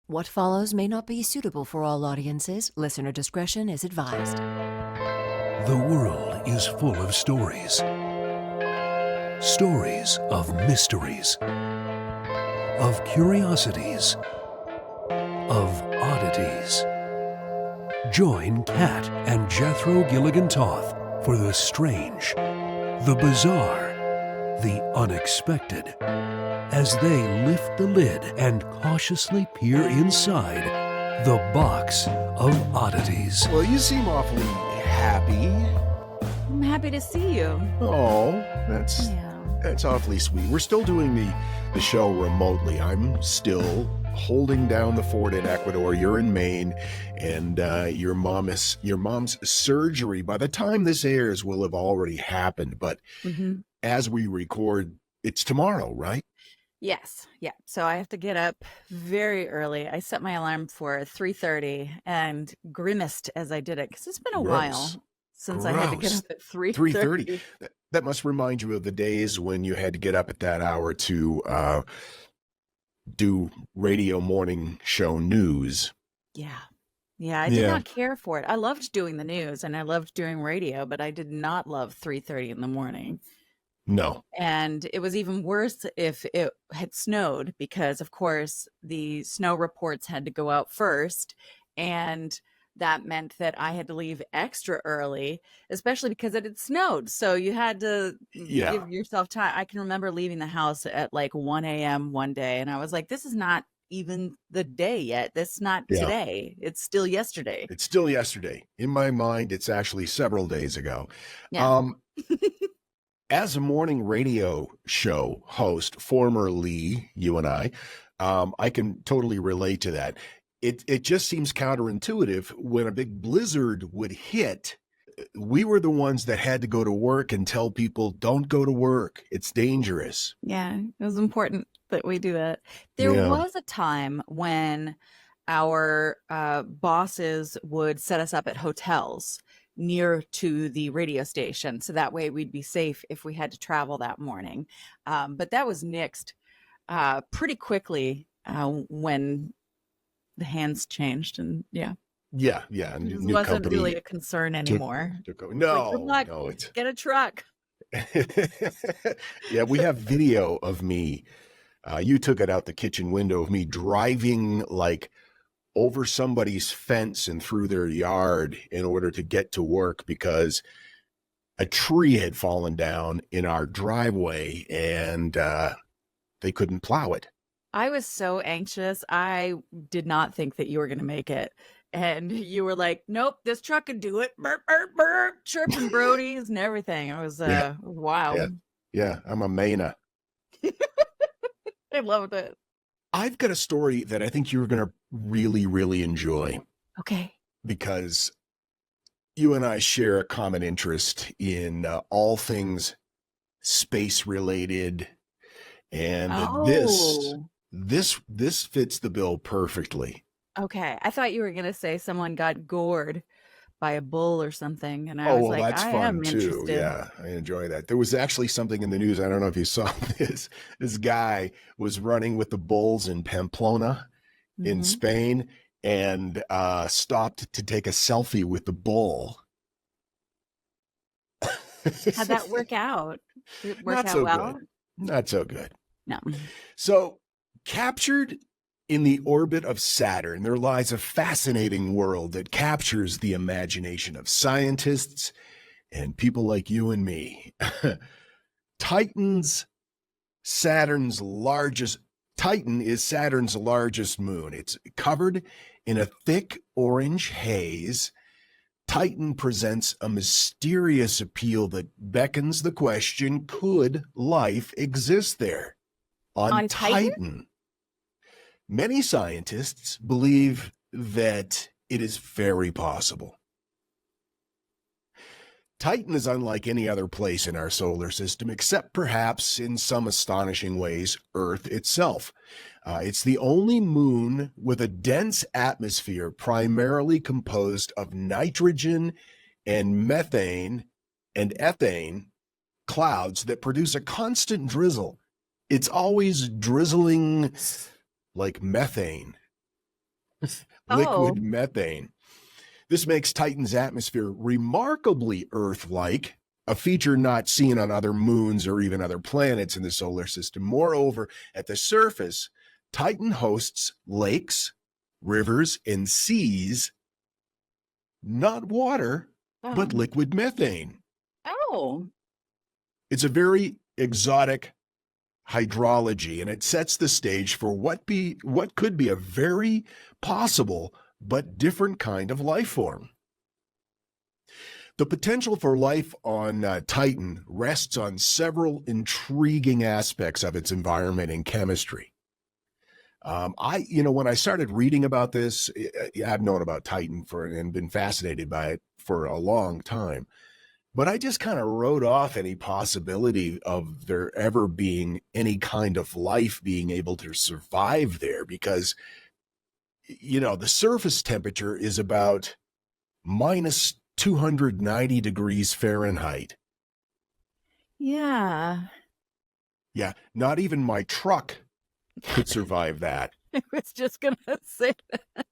What follows may not be suitable for all audiences. Listener discretion is advised. The world is full of stories. Stories of mysteries, of curiosities, of oddities. Join Kat and Jethro Gilligan-Toth for the strange, the bizarre, the unexpected, as they lift the lid and cautiously peer inside the Box of Oddities. Well, you seem awfully happy. I'm happy to see you. Oh, that's awfully sweet. We're still doing the show remotely. I'm still holding down the fort in Ecuador. You're in Maine, and your mom's surgery, by the time this airs, will have already happened. But as we record, it's tomorrow, right? Yes. Yeah. So I have to get up very early. I set my alarm for 3:30 and grimaced as I did it because it's been a while since I had to get up at 3:30. That must remind you of the days when you had to get up at that hour to do radio morning show news. Yeah. Yeah. I did not care for it. I loved doing the news and I loved doing radio, but I did not love 3:30 in the morning. No. And it was even worse if it had snowed because, of course, the snow reports had to go out first. And that meant that I had to leave extra early, especially because it had snowed. So you had to give yourself time. I can remember leaving the house at like 1 a.m. one day. And I was like, this is not even the day yet. That's not today. It's still yesterday. It's still yesterday. In my mind, it's actually several days ago. Yeah. As a morning radio show host, formerly you and I can totally relate to that. It just seems counterintuitive when a big blizzard would hit. We were the ones that had to go to work and tell people, don't go to work. It's dangerous. Yeah, it was important that we do that. There was a time when our bosses would set us up at hotels near to the radio station. So that way we'd be safe if we had to travel that morning. But that was nixed pretty quickly when the hands changed. And Yeah. It wasn't really a concern anymore. No, get a truck. Yeah, we have video of me. You took it out the kitchen window of me driving like over somebody's fence and through their yard in order to get to work because a tree had fallen down in our driveway and they couldn't plow it. I was so anxious. I did not think that you were going to make it. And you were like, nope, this truck can do it. Burp, burp, burp, chirping Brodies and everything. It was wow. Yeah, I'm a Maina. I loved it. I've got a story that I think you're going to really, really enjoy. Okay. Because you and I share a common interest in all things space related. And this fits the bill perfectly. Okay. I thought you were going to say someone got gored by a bull or something. And I was like, that's I fun am too. interested. Yeah, I enjoy that. There was actually something in the news. I don't know if you saw this. This guy was running with the bulls in Pamplona in Spain and stopped to take a selfie with the bull. How'd that work out? Did it work Not out so well? good. Not so good. No. So, captured in the orbit of Saturn, there lies a fascinating world that captures the imagination of scientists and people like you and me. Titan is Saturn's largest moon. It's covered in a thick orange haze. Titan presents a mysterious appeal that beckons the question, could life exist there? On Titan? Many scientists believe that it is very possible. Titan is unlike any other place in our solar system, except perhaps in some astonishing ways, Earth itself. It's the only moon with a dense atmosphere primarily composed of nitrogen and methane and ethane clouds that produce a constant drizzle. It's always drizzling like methane. liquid Oh, methane. This makes Titan's atmosphere remarkably Earth-like, a feature not seen on other moons or even other planets in the solar system. Moreover, at the surface, Titan hosts lakes, rivers, and seas, not water, but oh, liquid methane. oh. It's a very exotic hydrology, and it sets the stage for what could be a very possible but different kind of life form. The potential for life on Titan rests on several intriguing aspects of its environment and chemistry. When I started reading about this, I've known about Titan and been fascinated by it for a long time. But I just kind of wrote off any possibility of there ever being any kind of life being able to survive there because, the surface temperature is about minus 290 degrees Fahrenheit. Yeah. Yeah, not even my truck could survive that. I was just going to say that.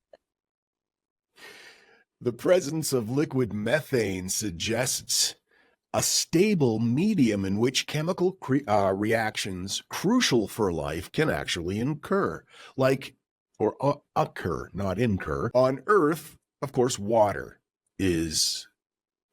The presence of liquid methane suggests a stable medium in which chemical reactions crucial for life can actually occur, not incur. On Earth, of course, water is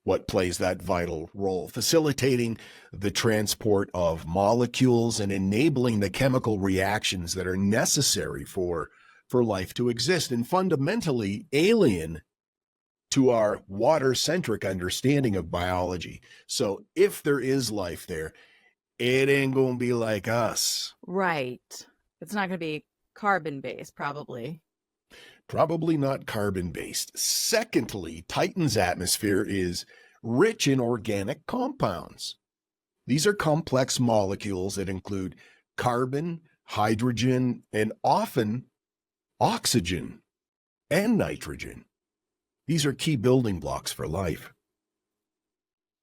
what plays that vital role, facilitating the transport of molecules and enabling the chemical reactions that are necessary for life to exist, and fundamentally alien to our water-centric understanding of biology. So if there is life there, it ain't gonna be like us. Right. It's not going to be carbon-based, probably. Probably not carbon-based. Secondly, Titan's atmosphere is rich in organic compounds. These are complex molecules that include carbon, hydrogen, and often oxygen and nitrogen. These are key building blocks for life.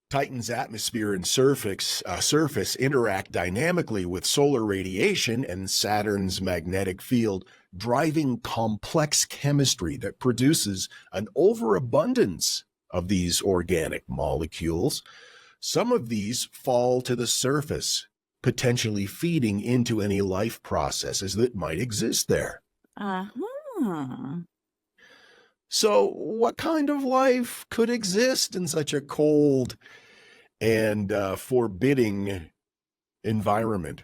Titan's atmosphere and surface interact dynamically with solar radiation and Saturn's magnetic field, driving complex chemistry that produces an overabundance of these organic molecules. Some of these fall to the surface, potentially feeding into any life processes that might exist there. Uh-huh. So what kind of life could exist in such a cold and forbidding environment?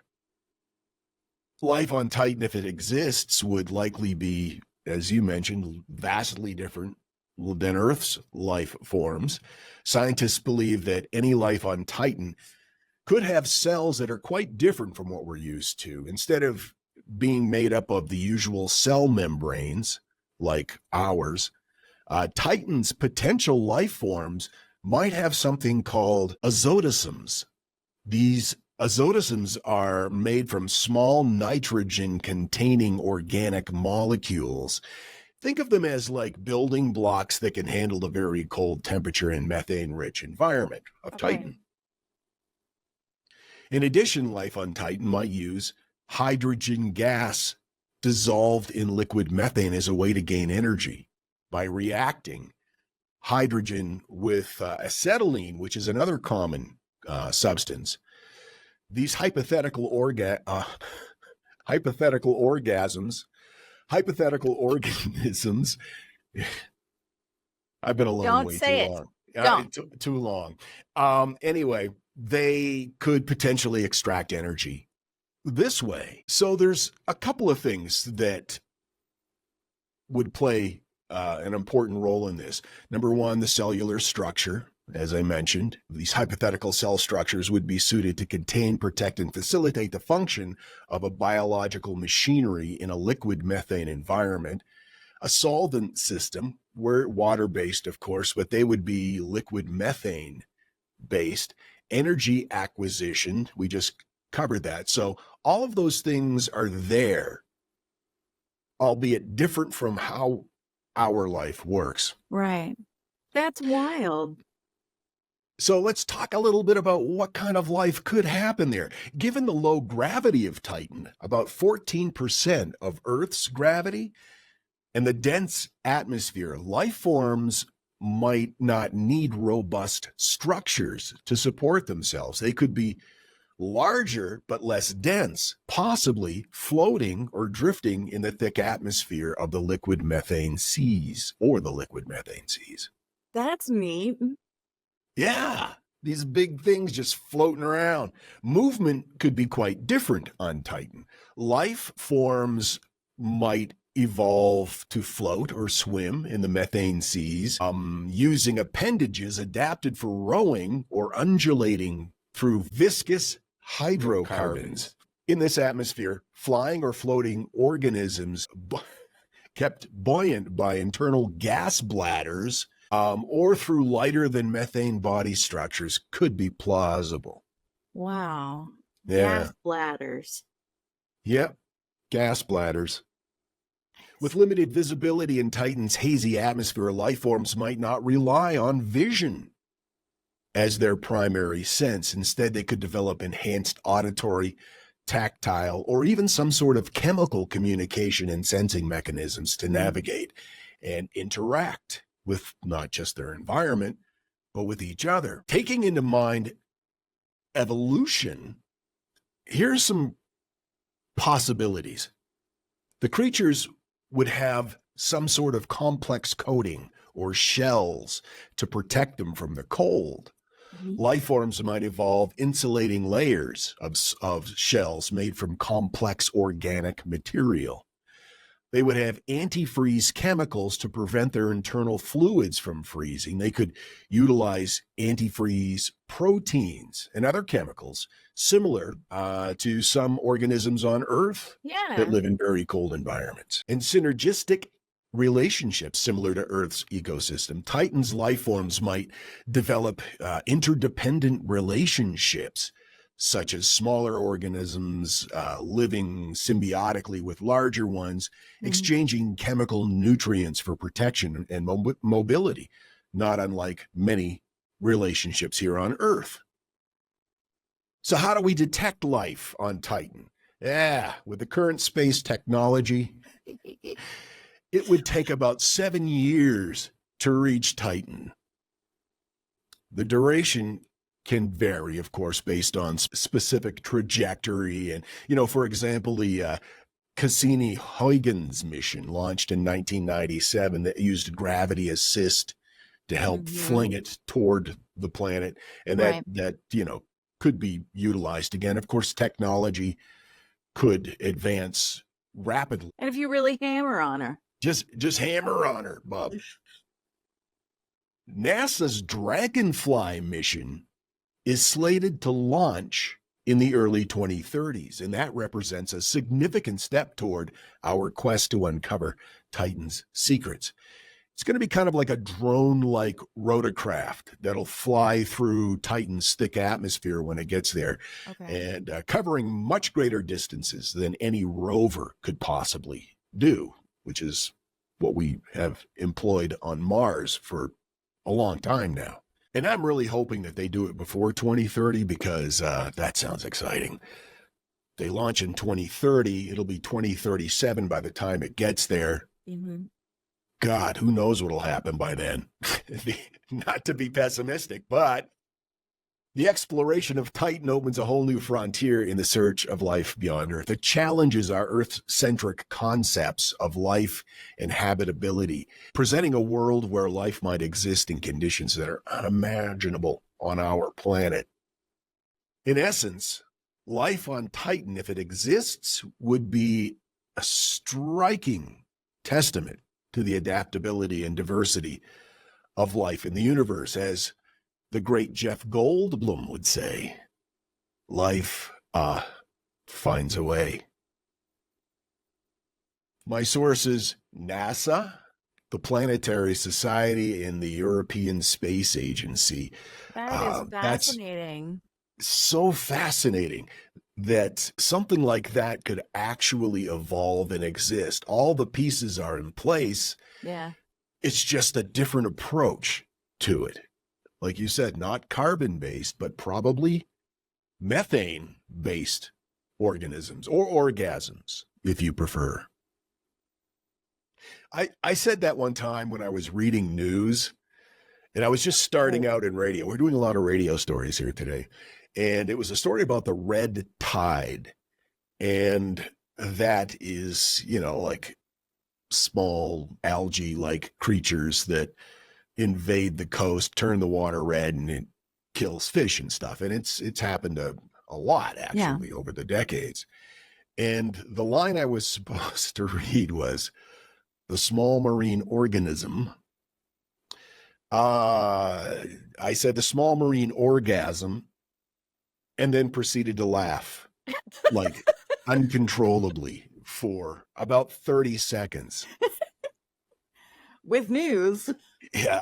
Life on Titan, if it exists, would likely be, as you mentioned, vastly different than Earth's life forms. Scientists believe that any life on Titan could have cells that are quite different from what we're used to. Instead of being made up of the usual cell membranes like ours, Titan's potential life forms might have something called azotisms. These azotisms are made from small nitrogen-containing organic molecules. Think of them as like building blocks that can handle the very cold temperature and methane-rich environment of Titan. In addition, life on Titan might use hydrogen gas dissolved in liquid methane as a way to gain energy by reacting hydrogen with acetylene, which is another common substance. These hypothetical organisms, I've been alone Don't way say too it. long. Don't. Too long. Anyway, they could potentially extract energy this way. So there's a couple of things that would play an important role in this. Number one, the cellular structure. As I mentioned, these hypothetical cell structures would be suited to contain, protect, and facilitate the function of a biological machinery in a liquid methane environment. A solvent system, we're water-based, of course, but they would be liquid methane-based. Energy acquisition, we just covered that. So all of those things are there, albeit different from how our life works. Right. That's wild. So let's talk a little bit about what kind of life could happen there. Given the low gravity of Titan, about 14% of Earth's gravity, And the dense atmosphere, life forms might not need robust structures to support themselves. They could be larger but less dense, possibly floating or drifting in the thick atmosphere of the liquid methane seas or the liquid methane seas. That's neat. Yeah, these big things just floating around. Movement could be quite different on Titan. Life forms might evolve to float or swim in the methane seas, using appendages adapted for rowing or undulating through viscous hydrocarbons. In this atmosphere, flying or floating organisms kept buoyant by internal gas bladders or through lighter than methane body structures could be plausible. Wow. Yeah. Gas bladders. Yep. Gas bladders. With limited visibility in Titan's hazy atmosphere, life forms might not rely on vision as their primary sense. Instead, they could develop enhanced auditory, tactile, or even some sort of chemical communication and sensing mechanisms to navigate and interact with not just their environment, but with each other. Taking into mind evolution, here's some possibilities. The creatures would have some sort of complex coating or shells to protect them from the cold. Life forms might evolve insulating layers of shells made from complex organic material. They would have antifreeze chemicals to prevent their internal fluids from freezing. They could utilize antifreeze proteins and other chemicals similar to some organisms on Earth that live in very cold environments. And synergistic relationships similar to Earth's ecosystem. Titan's life forms might develop interdependent relationships, such as smaller organisms living symbiotically with larger ones, exchanging chemical nutrients for protection and mobility, not unlike many relationships here on Earth. So how do we detect life on Titan? With the current space technology, it would take about 7 years to reach Titan. The duration can vary, of course, based on specific trajectory. And, for example, the Cassini-Huygens mission launched in 1997 that used gravity assist to help fling it toward the planet. And that could be utilized again. Of course, technology could advance rapidly. And if you really hammer on her. Just hammer on her, Bob. NASA's Dragonfly mission is slated to launch in the early 2030s, and that represents a significant step toward our quest to uncover Titan's secrets. It's going to be kind of like a drone-like rotorcraft that'll fly through Titan's thick atmosphere when it gets there, and covering much greater distances than any rover could possibly do, which is what we have employed on Mars for a long time now. And I'm really hoping that they do it before 2030 because that sounds exciting. They launch in 2030, it'll be 2037 by the time it gets there. God, who knows what'll happen by then? Not to be pessimistic, but the exploration of Titan opens a whole new frontier in the search of life beyond Earth. It challenges our Earth-centric concepts of life and habitability, presenting a world where life might exist in conditions that are unimaginable on our planet. In essence, life on Titan, if it exists, would be a striking testament to the adaptability and diversity of life in the universe. As the great Jeff Goldblum would say, life finds a way. My sources: NASA, the Planetary Society, and the European Space Agency. That is fascinating. That's so fascinating that something like that could actually evolve and exist. All the pieces are in place. Yeah. It's just a different approach to it. Like you said, not carbon-based, but probably methane-based organisms or orgasms, if you prefer. I said that one time when I was reading news, and I was just starting out in radio. We're doing a lot of radio stories here today. And it was a story about the red tide. And that is, like small algae-like creatures that invade the coast, turn the water red, and it kills fish and stuff. And it's happened a lot, actually, over the decades. And the line I was supposed to read was, the small marine organism. I said the small marine orgasm, and then proceeded to laugh like uncontrollably for about 30 seconds. With news. Yeah.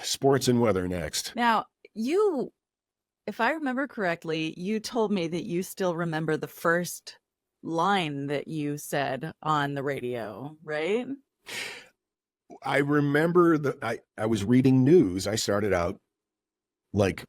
Sports and weather next. Now, if I remember correctly, you told me that you still remember the first line that you said on the radio, right? I remember that I was reading news. I started out, like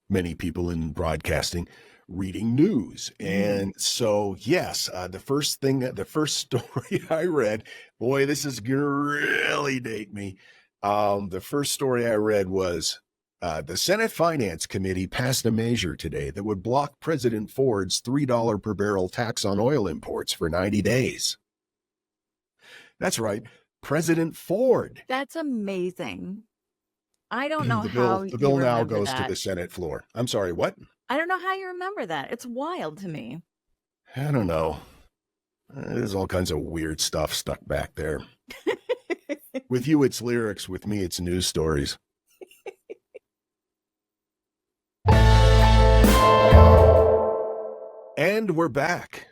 many people in broadcasting, reading news. And so, yes, the first story I read, boy, this is going to really date me. The first story I read was, the Senate Finance Committee passed a measure today that would block President Ford's $3 per barrel tax on oil imports for 90 days. That's right. President Ford. That's amazing. I don't know the how bill you now remember goes that. to the Senate floor. I'm sorry, what? I don't know how you remember that. It's wild to me. I don't know. There's all kinds of weird stuff stuck back there. With you, it's lyrics. With me, it's news stories. And we're back.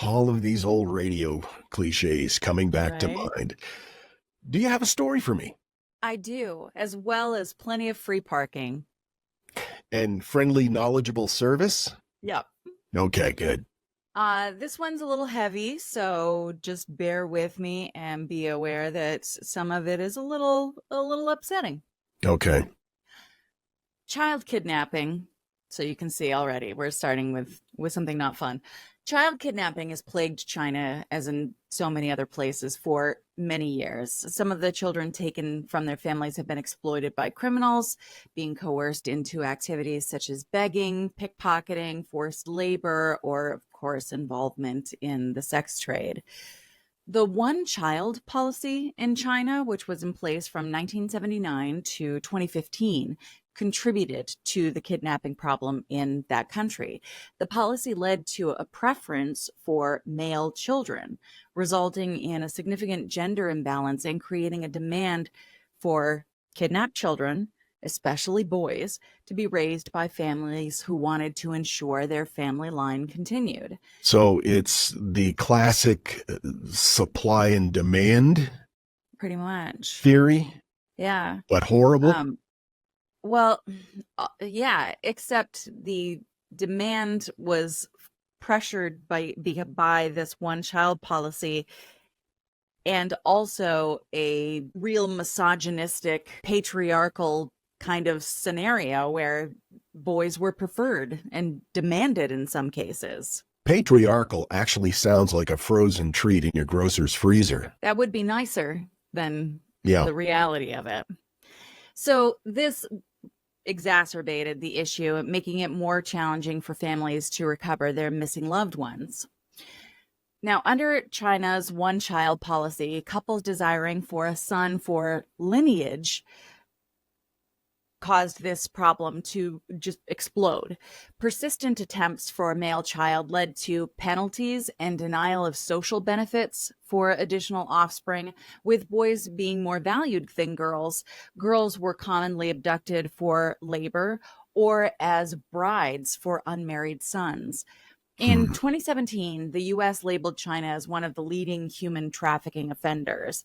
All of these old radio cliches coming back to mind. Do you have a story for me? I do, as well as plenty of free parking. And friendly, knowledgeable service? Yep. Okay, good. This one's a little heavy, so just bear with me and be aware that some of it is a little upsetting. Okay. Child kidnapping. So you can see already we're starting with something not fun. Child kidnapping has plagued China, as in so many other places, for many years. Some of the children taken from their families have been exploited by criminals, being coerced into activities such as begging, pickpocketing, forced labor, or, of course, involvement in the sex trade. The one-child policy in China, which was in place from 1979 to 2015, contributed to the kidnapping problem in that country. The policy led to a preference for male children, resulting in a significant gender imbalance and creating a demand for kidnapped children, especially boys, to be raised by families who wanted to ensure their family line continued. So it's the classic supply and demand Pretty much. theory, Yeah. but horrible. Well, yeah, except the demand was pressured by this one-child policy, and also a real misogynistic, patriarchal kind of scenario where boys were preferred and demanded in some cases. Patriarchal actually sounds like a frozen treat in your grocer's freezer. That would be nicer than Yeah. the reality of it. So this exacerbated the issue, making it more challenging for families to recover their missing loved ones. Now, under China's one-child policy, couples desiring for a son for lineage caused this problem to just explode. Persistent attempts for a male child led to penalties and denial of social benefits for additional offspring, with boys being more valued than girls. Girls were commonly abducted for labor or as brides for unmarried sons. In 2017, the U.S. labeled China as one of the leading human trafficking offenders.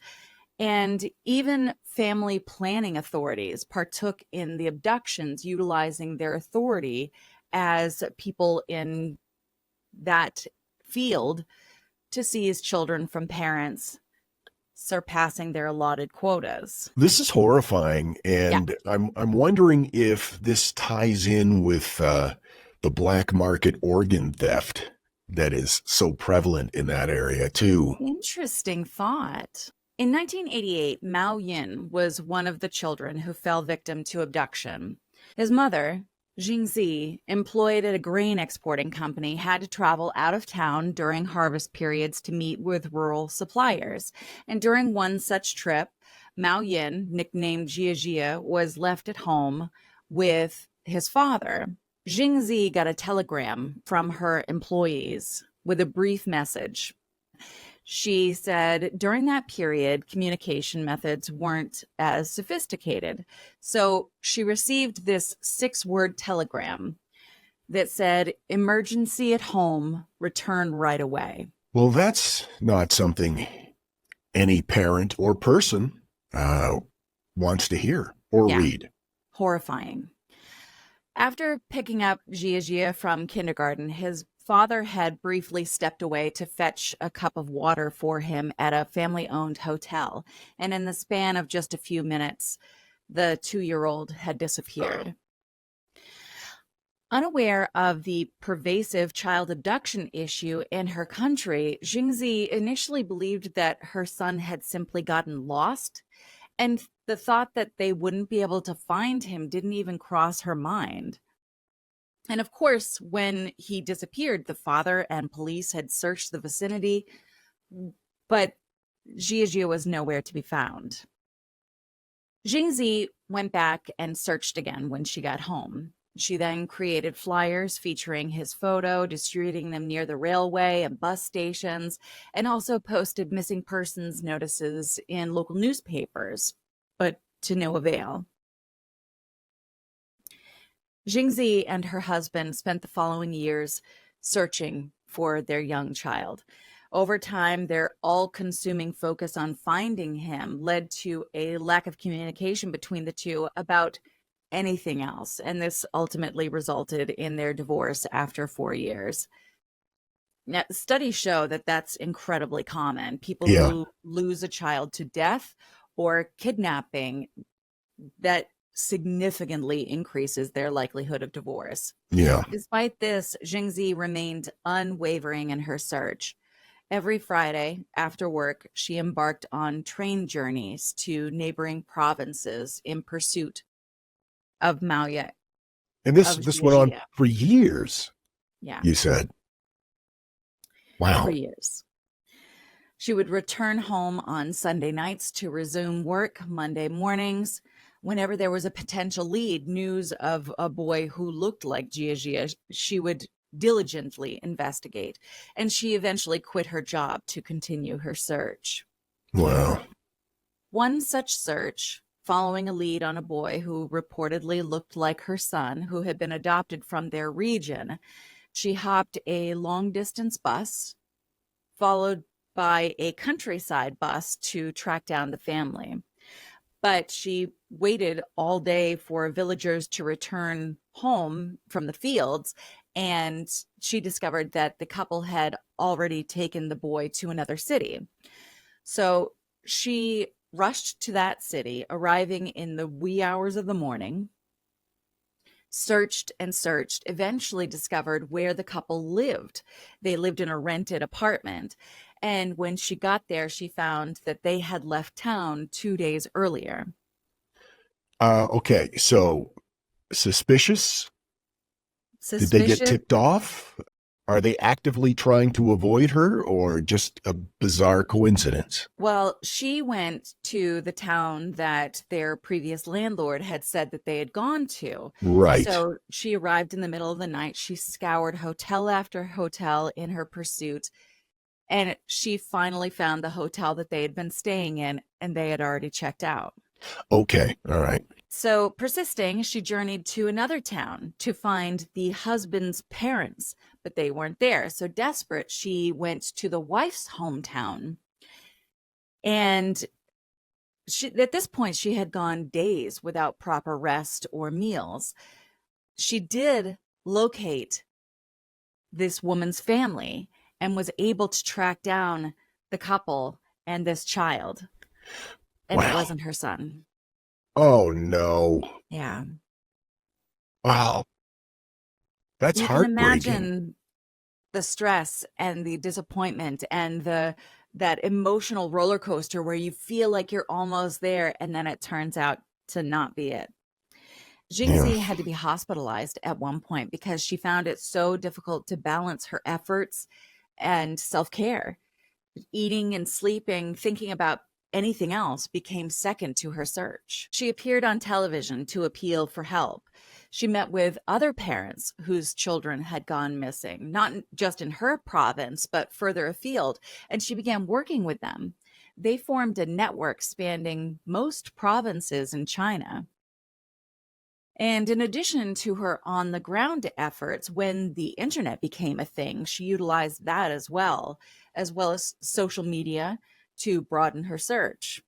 And even family planning authorities partook in the abductions, utilizing their authority as people in that field to seize children from parents surpassing their allotted quotas. This is horrifying, and I'm wondering if this ties in with the black market organ theft that is so prevalent in that area too. Interesting thought. In 1988, Mao Yin was one of the children who fell victim to abduction. His mother, Jingzi, employed at a grain exporting company, had to travel out of town during harvest periods to meet with rural suppliers. And during one such trip, Mao Yin, nicknamed Jia Jia, was left at home with his father. Jingzi got a telegram from her employees with a brief message. She said during that period, communication methods weren't as sophisticated. So she received this 6-word telegram that said, "Emergency at home, return right away." Well, that's not something any parent or person wants to hear or read. Horrifying. After picking up Jia Jia from kindergarten, his father had briefly stepped away to fetch a cup of water for him at a family-owned hotel. And in the span of just a few minutes, the 2-year-old had disappeared. Unaware of the pervasive child abduction issue in her country, Jingzi initially believed that her son had simply gotten lost, and the thought that they wouldn't be able to find him didn't even cross her mind. And of course, when he disappeared, the father and police had searched the vicinity, but Jia Jia was nowhere to be found. Jingzi went back and searched again when she got home. She then created flyers featuring his photo, distributing them near the railway and bus stations, and also posted missing persons notices in local newspapers, but to no avail. Jingzi and her husband spent the following years searching for their young child. Over time, their all-consuming focus on finding him led to a lack of communication between the two about anything else, and this ultimately resulted in their divorce after 4 years. Now, studies show that that's incredibly common. People who lose a child to death or kidnapping, that significantly increases their likelihood of divorce. Yeah. Despite this, Jingzi remained unwavering in her search. Every Friday after work, she embarked on train journeys to neighboring provinces in pursuit of Mao Yin. And this went on for years. Yeah. You said. Wow. For years. She would return home on Sunday nights to resume work Monday mornings. Whenever there was a potential lead, news of a boy who looked like Jia Jia, she would diligently investigate. And she eventually quit her job to continue her search. Wow. One such search, following a lead on a boy who reportedly looked like her son, who had been adopted from their region, she hopped a long-distance bus, followed by a countryside bus to track down the family. But she waited all day for villagers to return home from the fields, and she discovered that the couple had already taken the boy to another city. So she rushed to that city, arriving in the wee hours of the morning, searched and searched, eventually discovered where the couple lived. They lived in a rented apartment. And when she got there, she found that they had left town 2 days earlier. Okay, so suspicious? Did they get tipped off? Are they actively trying to avoid her, or just a bizarre coincidence? Well, she went to the town that their previous landlord had said that they had gone to. Right. So she arrived in the middle of the night. She scoured hotel after hotel in her pursuit. And she finally found the hotel that they had been staying in, and they had already checked out. Okay. All right. So persisting, she journeyed to another town to find the husband's parents, but they weren't there. So desperate, she went to the wife's hometown. And at this point, she had gone days without proper rest or meals. She did locate this woman's family and was able to track down the couple and this child. And It wasn't her son. Oh, no. Yeah. Wow. That's You heartbreaking. can imagine the stress and the disappointment and that emotional roller coaster where you feel like you're almost there and then it turns out to not be it. Yeah. Jingzi had to be hospitalized at one point because she found it so difficult to balance her efforts and self-care. Eating and sleeping, thinking about anything else became second to her search. She appeared on television to appeal for help. She met with other parents whose children had gone missing, not just in her province, but further afield, and she began working with them. They formed a network spanning most provinces in China. And in addition to her on the ground efforts, when the internet became a thing, she utilized that as well as social media to broaden her search.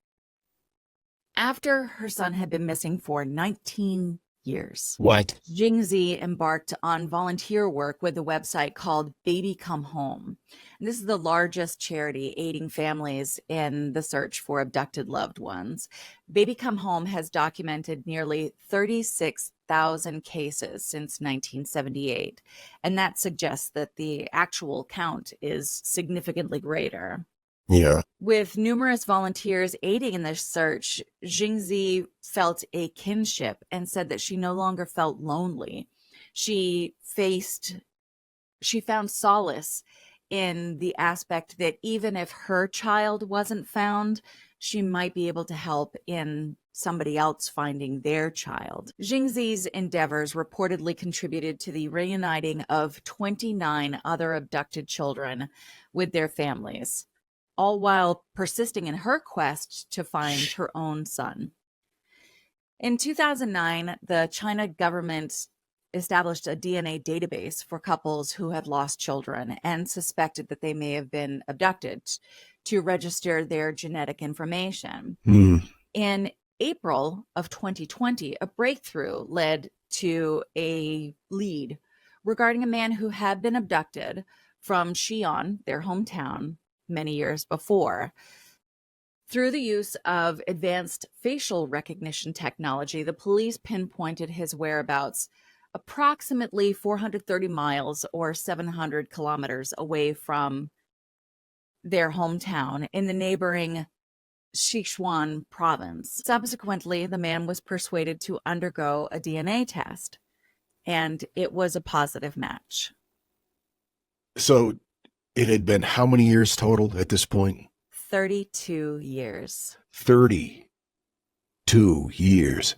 After her son had been missing for 19 years, What? Jingzi embarked on volunteer work with a website called Baby Come Home. And this is the largest charity aiding families in the search for abducted loved ones. Baby Come Home has documented nearly 36,000 cases since 1978, and that suggests that the actual count is significantly greater. Yeah. With numerous volunteers aiding in this search, Jingzi felt a kinship and said that she no longer felt lonely. She found solace in the aspect that even if her child wasn't found, she might be able to help in somebody else finding their child. Jingzi's endeavors reportedly contributed to the reuniting of 29 other abducted children with their families, all while persisting in her quest to find her own son. In 2009, the China government established a DNA database for couples who had lost children and suspected that they may have been abducted to register their genetic information. In April of 2020, a breakthrough led to a lead regarding a man who had been abducted from Xi'an, their hometown, many years before. Through the use of advanced facial recognition technology, the police pinpointed his whereabouts approximately 430 miles or 700 kilometers away from their hometown in the neighboring Sichuan province. Subsequently, the man was persuaded to undergo a DNA test, and it was a positive match. So it had been how many years total at this point? 32 years. 32 years.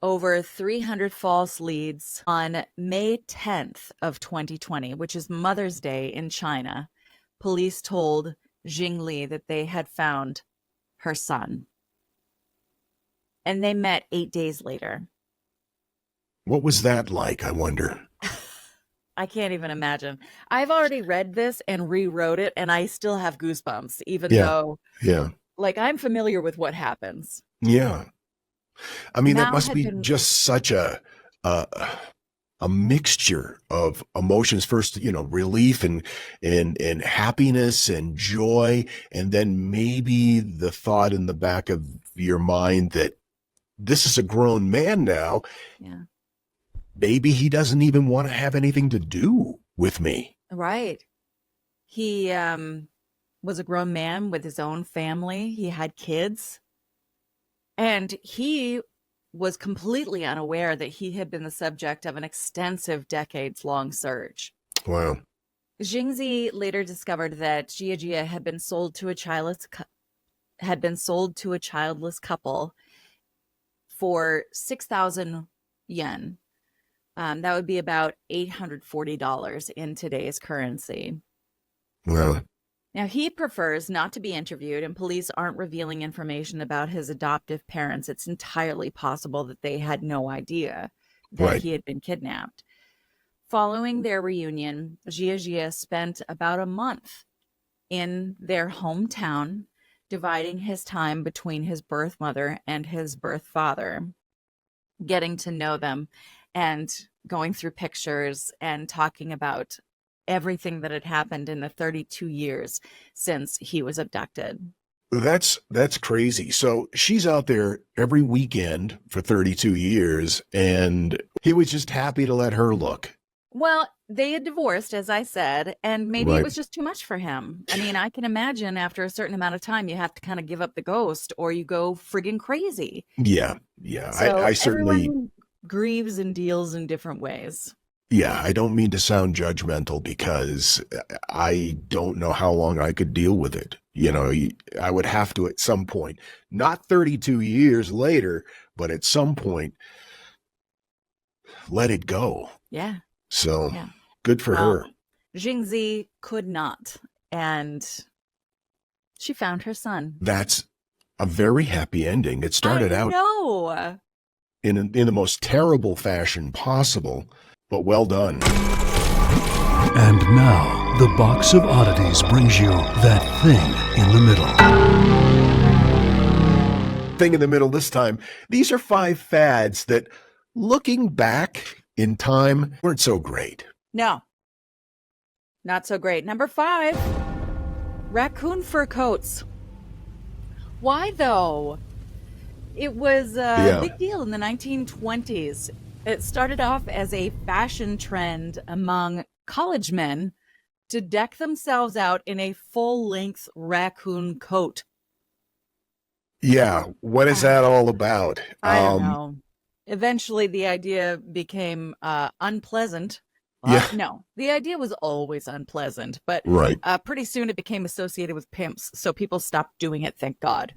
Over 300 false leads. On May 10th of 2020, which is Mother's Day in China, police told Jingli that they had found her son. And they met 8 days later. What was that like, I wonder? I can't even imagine. I've already read this and rewrote it, and I still have goosebumps, even though, like, I'm familiar with what happens. Yeah. I mean, that Mao must had be been- just such a mixture of emotions. First, relief and happiness and joy, and then maybe the thought in the back of your mind that this is a grown man now. Yeah. Maybe he doesn't even want to have anything to do with me. Right. He was a grown man with his own family. He had kids. And he was completely unaware that he had been the subject of an extensive decades-long search. Wow. Jingzi later discovered that Jia had been sold to a childless couple for 6,000 yen. That would be about $840 in today's currency. Well, Now, he prefers not to be interviewed, and police aren't revealing information about his adoptive parents. It's entirely possible that they had no idea that he had been kidnapped. Following their reunion, Jia spent about a month in their hometown, dividing his time between his birth mother and his birth father, getting to know them and going through pictures and talking about everything that had happened in the 32 years since he was abducted. that's crazy. So she's out there every weekend for 32 years, and he was just happy to let her look. Well, they had divorced, as I said, and maybe it Right. was just too much for him. I mean, I can imagine after a certain amount of time, you have to kind of give up the ghost or you go friggin' crazy. Yeah. Yeah. So I certainly, everyone grieves and deals in different ways. yeah, I don't mean to sound judgmental because I don't know how long I could deal with it. I would have to at some point, not 32 years later, but at some point, let it go. Yeah. So Yeah. good for Well, her. Jingzi could not. And she found her son. That's a very happy ending. It started out No. in the most terrible fashion possible, but well done. And now, the Box of Oddities brings you that thing in the middle. Thing in the middle this time. These are 5 fads that, looking back in time, weren't so great. No. Not so great. Number 5, raccoon fur coats. Why though? It was a big deal in the 1920s. It started off as a fashion trend among college men to deck themselves out in a full-length raccoon coat. Yeah, what is that all about? I don't know. Eventually, the idea became unpleasant. Yeah. No, the idea was always unpleasant, but Right. pretty soon it became associated with pimps, so people stopped doing it, thank God.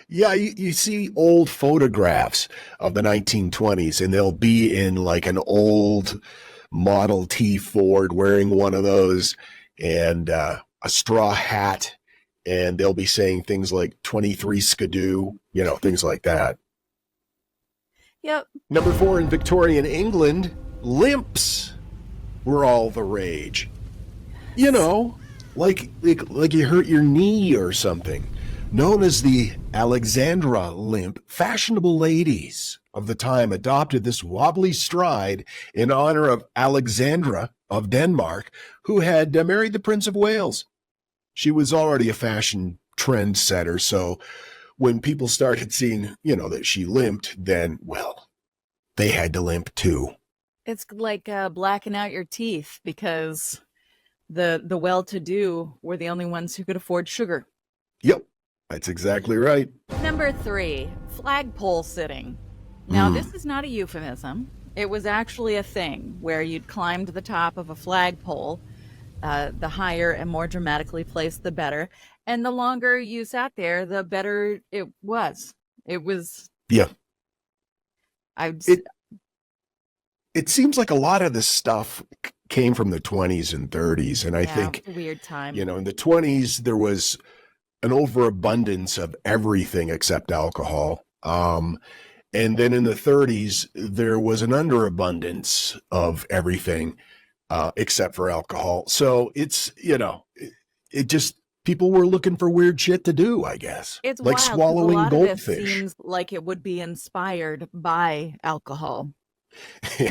Yeah, you see old photographs of the 1920s, and they'll be in like an old Model T Ford wearing one of those and a straw hat, and they'll be saying things like 23 skidoo, things like that. Yep. Number 4, in Victorian England, limps were all the rage. Like you hurt your knee or something. Known as the Alexandra limp, fashionable ladies of the time adopted this wobbly stride in honor of Alexandra of Denmark, who had married the Prince of Wales. She was already a fashion trendsetter, so when people started seeing, that she limped, then, well, they had to limp too. It's like blacking out your teeth because the well-to-do were the only ones who could afford sugar. Yep, that's exactly right. Number 3, flagpole sitting. Now, this is not a euphemism. It was actually a thing where you'd climb to the top of a flagpole. The higher and more dramatically placed, the better. And the longer you sat there, the better it was. It was. Yeah. It seems like a lot of this stuff came from the 20s and 30s. And I think, a weird time. In the 20s, there was an overabundance of everything except alcohol. And then in the 30s, there was an underabundance of everything except for alcohol. So it's, it just, people were looking for weird shit to do, I guess. It's like wild, 'cause swallowing a lot goldfish. Of it seems like it would be inspired by alcohol. In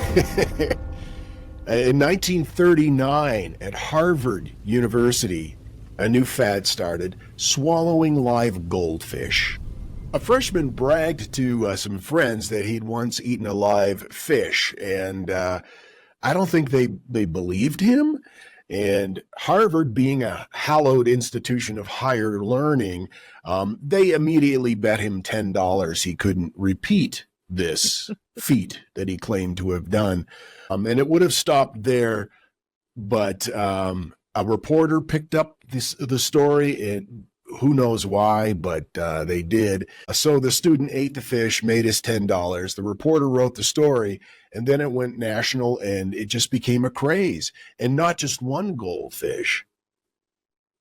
1939, at Harvard University, a new fad started: swallowing live goldfish. A freshman bragged to some friends that he'd once eaten a live fish, and I don't think they believed him. And Harvard, being a hallowed institution of higher learning, they immediately bet him $10 he couldn't repeat this feat that he claimed to have done. And it would have stopped there, but a reporter picked up the story, and who knows why, but they did. So the student ate the fish, made his $10. The reporter wrote the story, and then it went national, and it just became a craze. And not just one goldfish.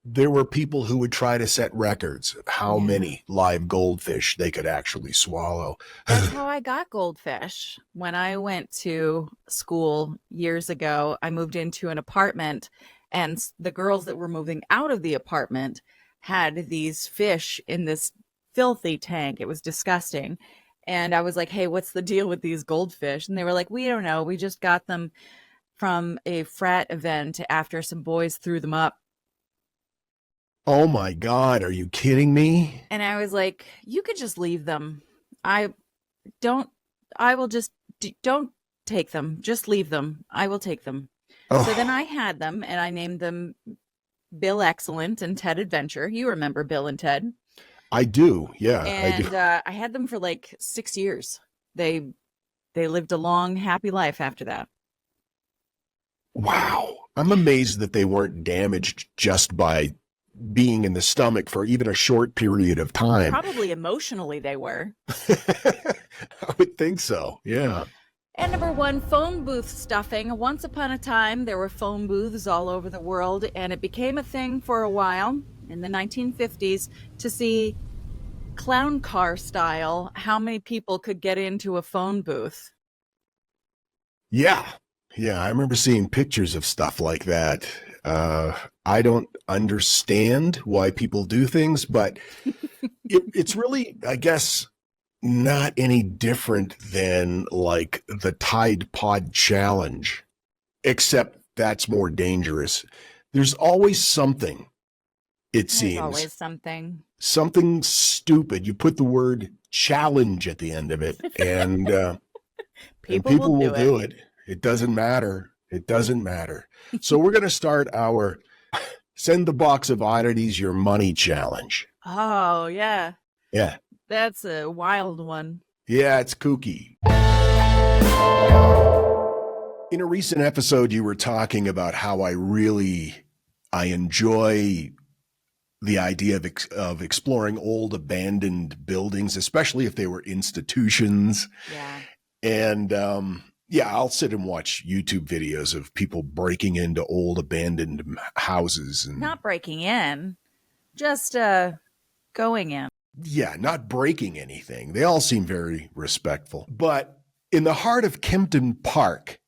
There were people who would try to set records of how many live goldfish they could actually swallow. That's how I got goldfish. When I went to school years ago, I moved into an apartment, and the girls that were moving out of the apartment had these fish in this filthy tank. It was disgusting. And I was like, hey, what's the deal with these goldfish? And they were like, we don't know. We just got them from a frat event after some boys threw them up. Oh my God, are you kidding me? And I was like, you could just leave them. Don't take them. Just leave them. I will take them. Oh, So then I had them, and I named them Bill Excellent and Ted Adventure. You remember Bill and Ted. I do. Yeah, I do. And I had them for like 6 years. They lived a long, happy life after that. Wow. I'm amazed that they weren't damaged just by being in the stomach for even a short period of time. Probably emotionally they were. I would think so. Yeah. And number 1, phone booth stuffing. Once upon a time, there were phone booths all over the world, and it became a thing for a while in the 1950s to see clown car style how many people could get into a phone booth. Yeah. Yeah. I remember seeing pictures of stuff like that. I don't understand why people do things, but it's really, I guess, not any different than like the Tide Pod Challenge, except that's more dangerous. There's always something, it seems. There's always something. Something stupid. You put the word challenge at the end of it, and people will do it. It doesn't matter. It doesn't matter. So we're going to start our Send the Box of Oddities Your Money Challenge. Oh, yeah. Yeah. That's a wild one. Yeah, it's kooky. In a recent episode, you were talking about how I enjoy the idea of exploring old abandoned buildings, especially if they were institutions. Yeah. And yeah, I'll sit and watch YouTube videos of people breaking into old abandoned houses. And Not breaking in, just going in. yeah, not breaking anything. They all seem very respectful. But in the heart of Kempton Park,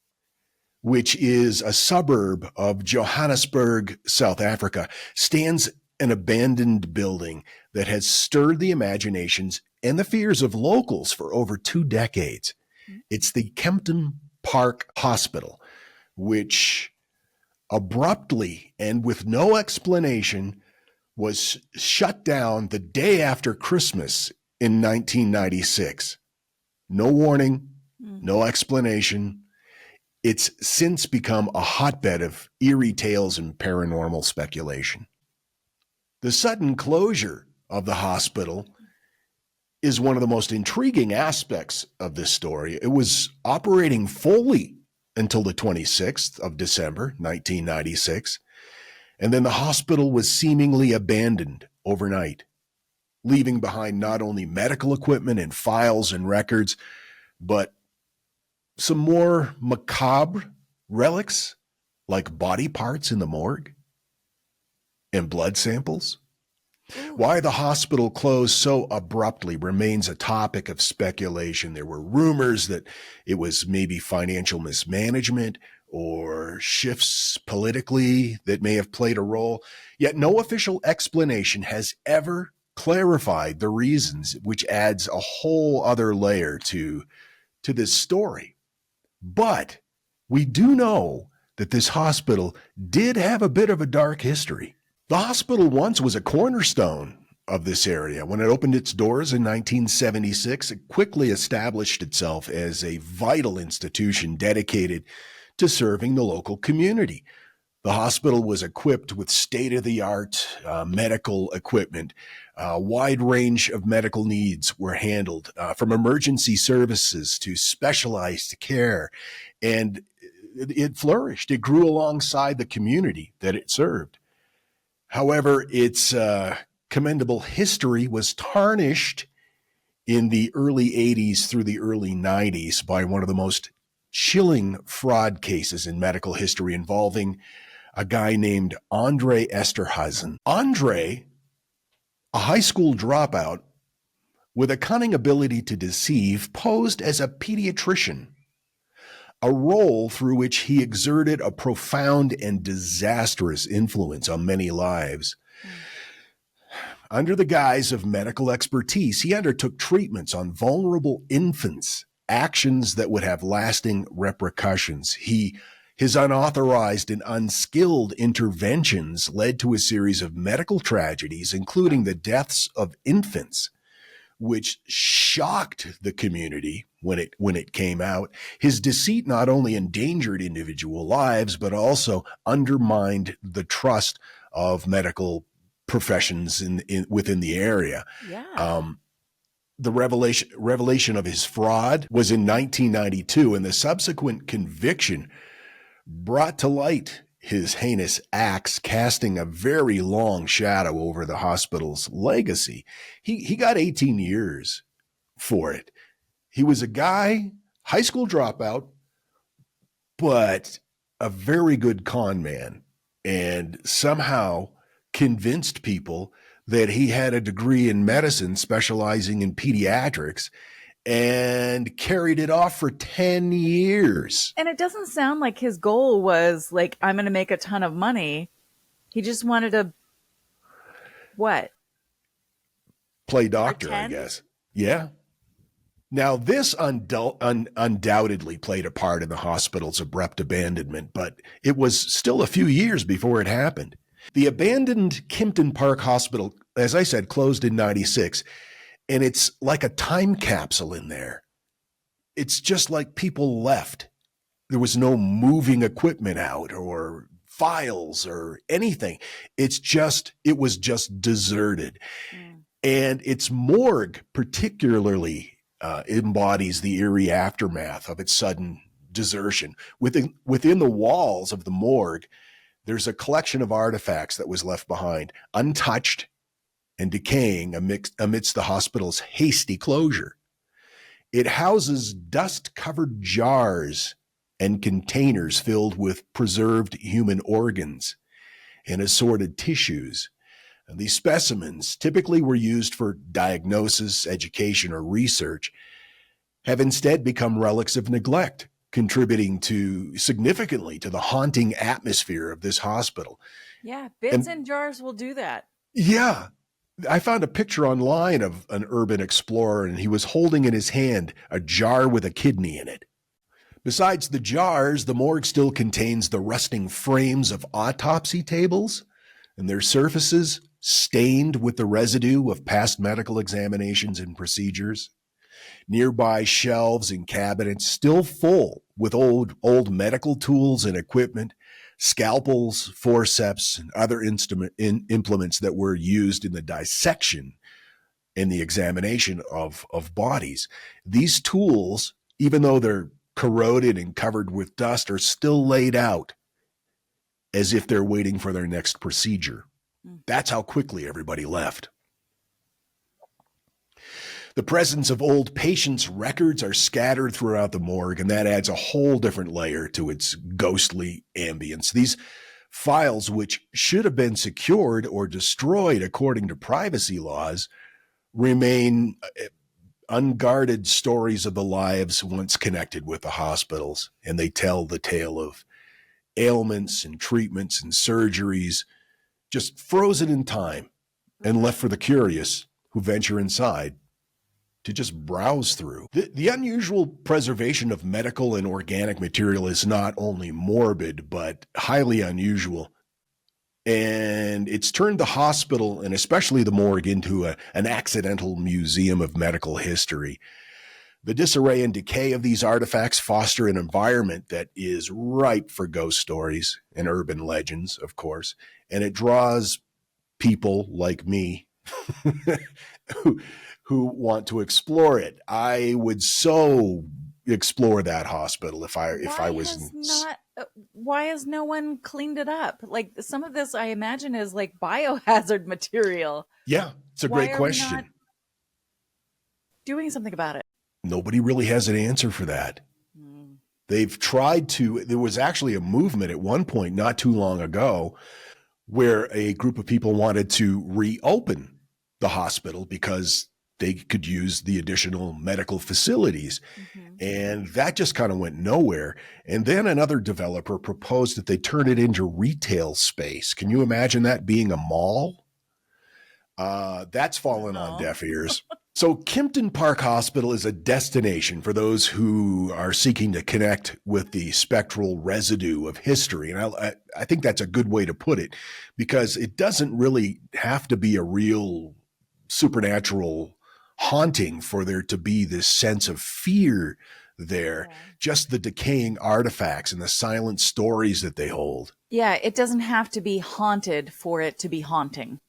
which is a suburb of Johannesburg, South Africa, stands an abandoned building that has stirred the imaginations and the fears of locals for over 2 decades. It's the Kempton Park Hospital, which abruptly and with no explanation was shut down the day after Christmas in 1996. No warning, no explanation. It's since become a hotbed of eerie tales and paranormal speculation. The sudden closure of the hospital is one of the most intriguing aspects of this story. It was operating fully until the 26th of December, 1996. And then the hospital was seemingly abandoned overnight, leaving behind not only medical equipment and files and records, but some more macabre relics like body parts in the morgue and blood samples. Why the hospital closed so abruptly remains a topic of speculation. There were rumors that it was maybe financial mismanagement or shifts politically that may have played a role, yet no official explanation has ever clarified the reasons, which adds a whole other layer to this story. But we do know that this hospital did have a bit of a dark history. The hospital once was a cornerstone of this area. When it opened its doors in 1976, it quickly established itself as a vital institution dedicated to serving the local community. The hospital was equipped with state-of-the-art medical equipment. A wide range of medical needs were handled, from emergency services to specialized care, and it flourished. It grew alongside the community that it served. However, its commendable history was tarnished in the early 80s through the early 90s by one of the most chilling fraud cases in medical history involving a guy named Andre Esterhuizen. Andre, a high school dropout with a cunning ability to deceive, posed as a pediatrician, a role through which he exerted a profound and disastrous influence on many lives. Under the guise of medical expertise, he undertook treatments on vulnerable infants, actions that would have lasting repercussions. His unauthorized and unskilled interventions led to a series of medical tragedies, including the deaths of infants, which shocked the community when it came out. His deceit not only endangered individual lives, but also undermined the trust of medical professions within the area. Yeah. The revelation of his fraud was in 1992, and the subsequent conviction brought to light his heinous acts, casting a very long shadow over the hospital's legacy. He got 18 years for it. He was a guy, high school dropout, but a very good con man, and somehow convinced people that he had a degree in medicine specializing in pediatrics, and carried it off for 10 years. And it doesn't sound like his goal was like, I'm going to make a ton of money. He just wanted to, what? Play doctor, I Pretend? guess. Yeah. Now, this undoubtedly played a part in the hospital's abrupt abandonment, but it was still a few years before it happened. The abandoned Kempton Park Hospital, as I said, closed in 96. And it's like a time capsule in there. It's just like people left. There was no moving equipment out or files or anything. It was just deserted. And its morgue particularly embodies the eerie aftermath of its sudden desertion. Within the walls of the morgue, there's a collection of artifacts that was left behind, untouched and decaying amidst the hospital's hasty closure. It houses dust-covered jars and containers filled with preserved human organs and assorted tissues. And these specimens, typically were used for diagnosis, education, or research, have instead become relics of neglect, contributing significantly to the haunting atmosphere of this hospital. Yeah, bits and jars will do that. Yeah. I found a picture online of an urban explorer, and he was holding in his hand a jar with a kidney in it. Besides the jars, the morgue still contains the rusting frames of autopsy tables, and their surfaces stained with the residue of past medical examinations and procedures. Nearby shelves and cabinets still full with old medical tools and equipment, scalpels, forceps, and other implements that were used in the dissection and the examination of bodies. These tools, even though they're corroded and covered with dust, are still laid out as if they're waiting for their next procedure. That's how quickly everybody left. The presence of old patients' records are scattered throughout the morgue, and that adds a whole different layer to its ghostly ambience. These files, which should have been secured or destroyed according to privacy laws, remain unguarded stories of the lives once connected with the hospitals, and they tell the tale of ailments and treatments and surgeries just frozen in time and left for the curious who venture inside to just browse through. The unusual preservation of medical and organic material is not only morbid, but highly unusual. And it's turned the hospital, and especially the morgue, into an accidental museum of medical history. The disarray and decay of these artifacts foster an environment that is ripe for ghost stories and urban legends, of course, and it draws people like me who want to explore it. I would so explore that hospital if I was not. Why has no one cleaned it up? Like, some of this, I imagine, is like biohazard material. Yeah, it's a great question. Not doing something about it. Nobody really has an answer for that. They've tried to. There was actually a movement at one point not too long ago where a group of people wanted to reopen the hospital because they could use the additional medical facilities. And that just kind of went nowhere. And then another developer proposed that they turn it into retail space. Can you imagine that being a mall? That's fallen on deaf ears. So Kempton Park Hospital is a destination for those who are seeking to connect with the spectral residue of history. And I think that's a good way to put it, because it doesn't really have to be a real supernatural haunting for there to be this sense of fear there. Yeah. Just the decaying artifacts and the silent stories that they hold. Yeah, it doesn't have to be haunted for it to be haunting.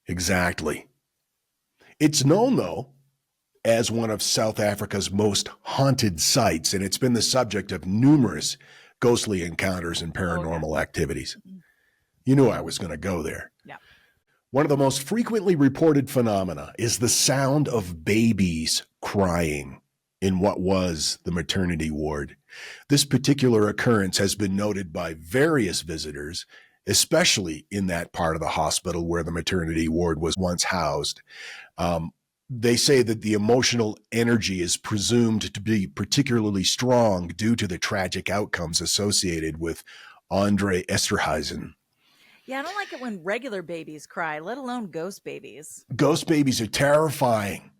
Exactly. It's known, though, as one of South Africa's most haunted sites, and it's been the subject of numerous ghostly encounters and paranormal activities. You knew I was going to go there. Yeah. One of the most frequently reported phenomena is the sound of babies crying in what was the maternity ward. This particular occurrence has been noted by various visitors, especially in that part of the hospital where the maternity ward was once housed. They say that the emotional energy is presumed to be particularly strong due to the tragic outcomes associated with Andre Esterhuizen. Yeah, I don't like it when regular babies cry, let alone ghost babies. Ghost babies are terrifying.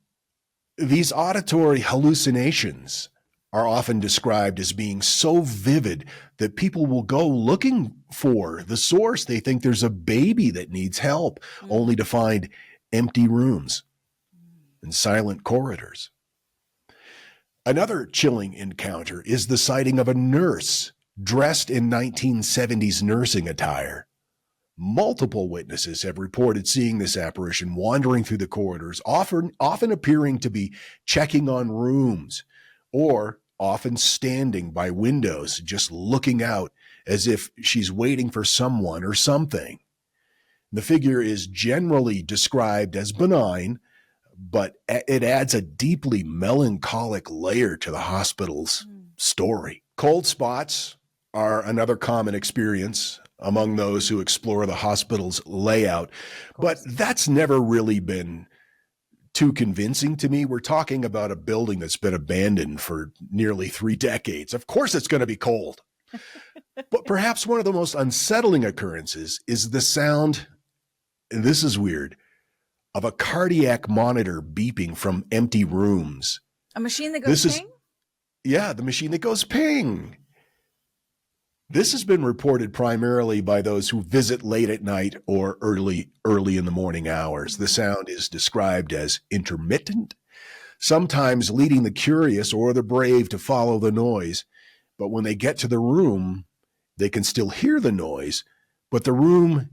These auditory hallucinations are often described as being so vivid that people will go looking for the source. They think there's a baby that needs help, only to find empty rooms and silent corridors. Another chilling encounter is the sighting of a nurse dressed in 1970s nursing attire. Multiple witnesses have reported seeing this apparition wandering through the corridors, often appearing to be checking on rooms, or often standing by windows, just looking out as if she's waiting for someone or something. The figure is generally described as benign, but it adds a deeply melancholic layer to the hospital's story. Cold spots are another common experience among those who explore the hospital's layout, but that's never really been too convincing to me. We're talking about a building that's been abandoned for nearly 3 decades. Of course it's going to be cold. But perhaps one of the most unsettling occurrences is the sound, and this is weird, of a cardiac monitor beeping from empty rooms. A machine that goes ping? Yeah, the machine that goes ping. This has been reported primarily by those who visit late at night or early in the morning hours. The sound is described as intermittent, sometimes leading the curious or the brave to follow the noise. But when they get to the room, they can still hear the noise, but the room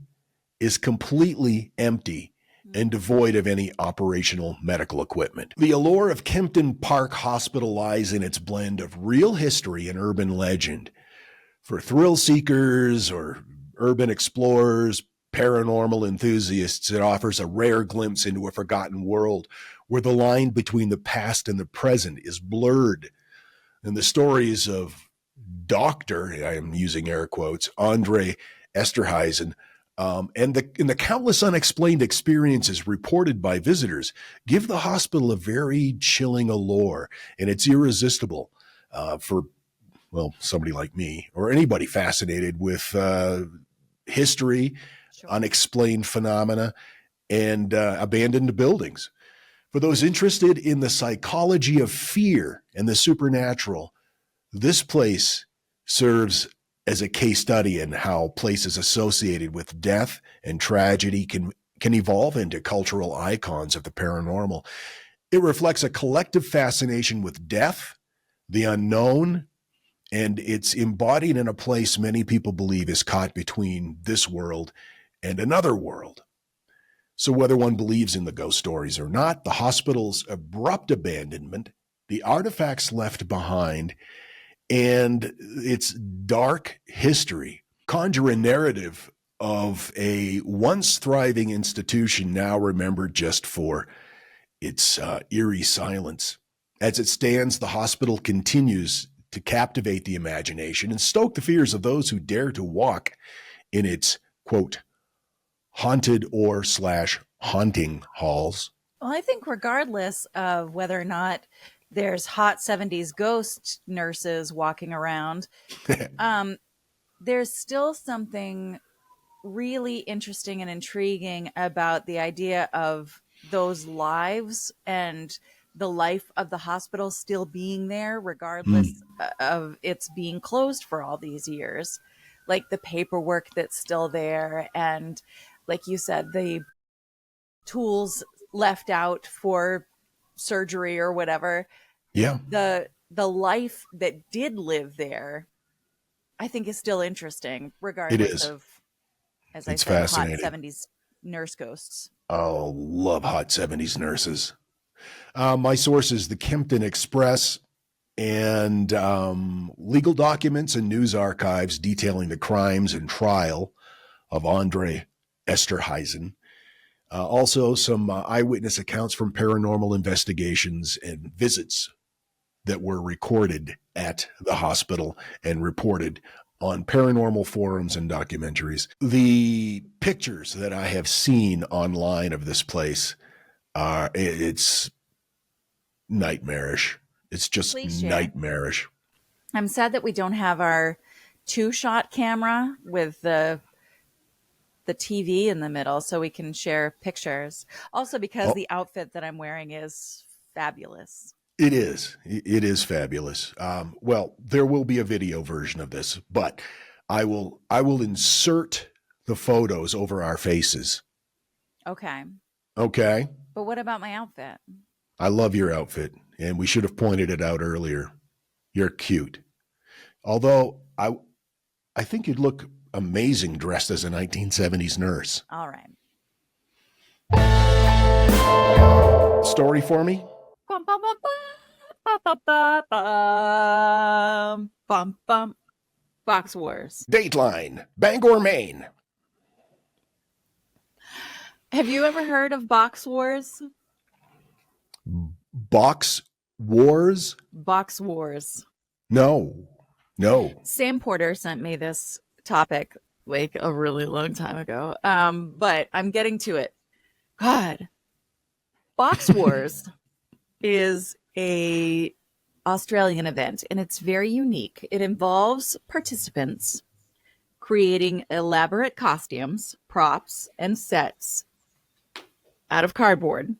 is completely empty and devoid of any operational medical equipment. The allure of Kempton Park Hospital lies in its blend of real history and urban legend. For thrill seekers or urban explorers, paranormal enthusiasts, it offers a rare glimpse into a forgotten world where the line between the past and the present is blurred. And the stories of Dr., I am using air quotes, Andre Esterhuizen, and the countless unexplained experiences reported by visitors give the hospital a very chilling allure, and it's irresistible for, well, somebody like me or anybody fascinated with history, unexplained phenomena, and abandoned buildings. For those interested in the psychology of fear and the supernatural, this place serves as a case study in how places associated with death and tragedy can evolve into cultural icons of the paranormal. It reflects a collective fascination with death, the unknown, and it's embodied in a place many people believe is caught between this world and another world. So whether one believes in the ghost stories or not, the hospital's abrupt abandonment, the artifacts left behind, and its dark history conjure a narrative of a once thriving institution now remembered just for its eerie silence. As it stands, the hospital continues to captivate the imagination and stoke the fears of those who dare to walk in its, quote, haunted or / haunting halls. Well, I think regardless of whether or not there's hot 70s ghost nurses walking around, there's still something really interesting and intriguing about the idea of those lives and the life of the hospital still being there, regardless of its being closed for all these years. Like the paperwork that's still there. And like you said, the tools left out for surgery or whatever. Yeah. The life that did live there, I think, is still interesting, It regardless is. of, as I It's said, hot fascinating. 70s nurse ghosts. Oh, love hot 70s nurses. My source is the Kempton Express and legal documents and news archives detailing the crimes and trial of Andre Esterhuizen. Also, some eyewitness accounts from paranormal investigations and visits that were recorded at the hospital and reported on paranormal forums and documentaries. The pictures that I have seen online of this place are, it's nightmarish. It's just Please share. nightmarish. I'm sad that we don't have our 2-shot camera with the TV in the middle so we can share pictures. Also, because the outfit that I'm wearing is fabulous. It is. It is fabulous. Well, there will be a video version of this, but I will insert the photos over our faces. Okay. Okay. But what about my outfit? I love your outfit, and we should have pointed it out earlier. You're cute. Although I think you'd look amazing dressed as a 1970s nurse. All right. Story for me? Bum, bum, bum, bum, bum, bum, bum, bum, bum. Box Wars. Dateline, Bangor, Maine. Have you ever heard of Box Wars? Box Wars? Box Wars. No. Sam Porter sent me this topic like a really long time ago. But I'm getting to it. God. Box Wars is a Australian event, and it's very unique. It involves participants creating elaborate costumes, props, and sets out of cardboard,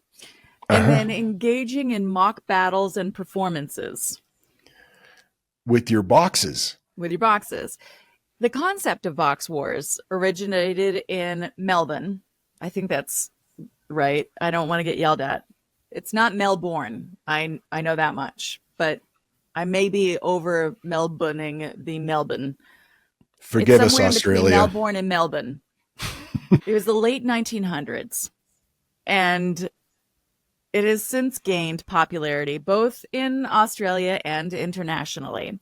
and then engaging in mock battles and performances. With your boxes. With your boxes. The concept of Box Wars originated in Melbourne. I think that's right. I don't want to get yelled at. It's not Melbourne. I know that much. But I may be over Melbourning the Melbourne. Forgive it's us, Australia. Between Melbourne and Melbourne. It was the late 1900s. And it has since gained popularity both in Australia and internationally.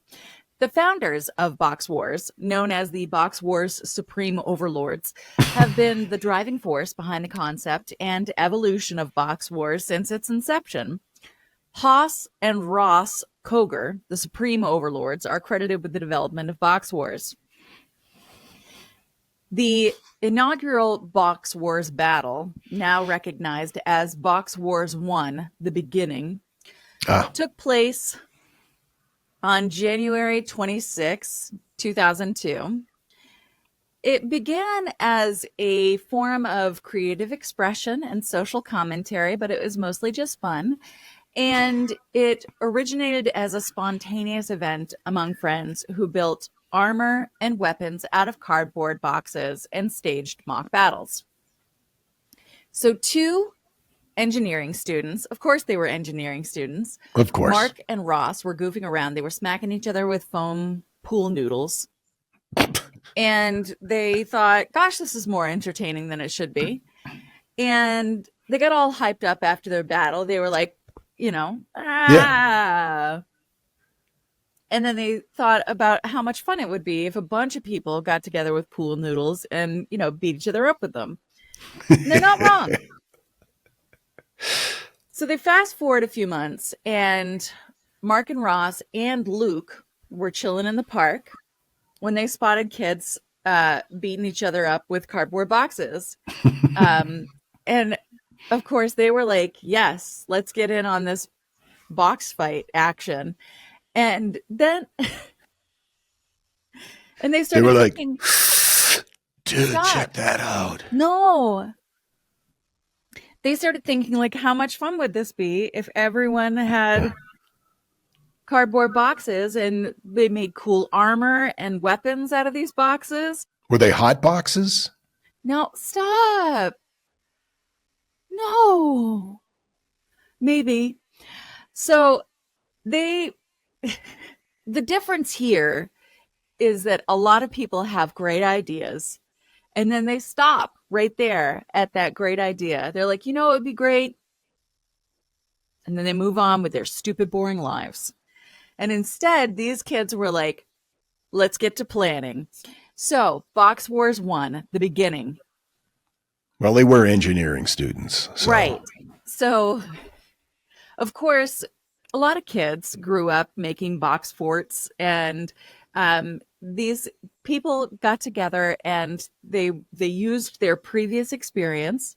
The founders of Box Wars, known as the Box Wars Supreme Overlords, have been the driving force behind the concept and evolution of Box Wars since its inception. Haas and Ross Koger, the Supreme Overlords, are credited with the development of Box Wars. The inaugural Box Wars battle, now recognized as Box Wars 1, The Beginning, took place on January 26, 2002. It began as a form of creative expression and social commentary, but it was mostly just fun. And it originated as a spontaneous event among friends who built armor and weapons out of cardboard boxes and staged mock battles. So 2 engineering students, of course they were engineering students. Of course. Mark and Ross were goofing around. They were smacking each other with foam pool noodles. And they thought, gosh, this is more entertaining than it should be. And they got all hyped up after their battle. They were like, Yeah. And then they thought about how much fun it would be if a bunch of people got together with pool noodles and, beat each other up with them. And they're not wrong. So they fast forward a few months, and Mark and Ross and Luke were chilling in the park when they spotted kids beating each other up with cardboard boxes. And of course, they were like, yes, let's get in on this box fight action. And then, and they started thinking, dude, stop. check that out. No. They started thinking, like, how much fun would this be if everyone had cardboard boxes and they made cool armor and weapons out of these boxes? Were they hot boxes? No, stop. No. Maybe So they, the difference here is that a lot of people have great ideas and then they stop right there at that great idea. They're like, it would be great. And then they move on with their stupid, boring lives. And instead, these kids were like, let's get to planning. So, Box Wars 1, the beginning. Well, they were engineering students. So. Right. So, of course, a lot of kids grew up making box forts, and these people got together and they used their previous experience,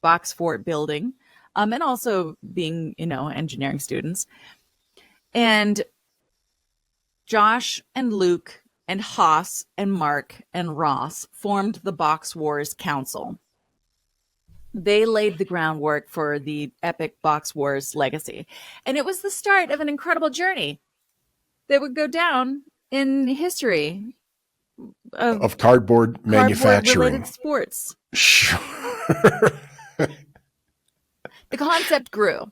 box fort building, and also being, engineering students. And Josh and Luke and Haas and Mark and Ross formed the Box Wars Council. They laid the groundwork for the epic Box Wars legacy. And it was the start of an incredible journey that would go down in history of cardboard manufacturing. Cardboard-related sports. Sure. The concept grew.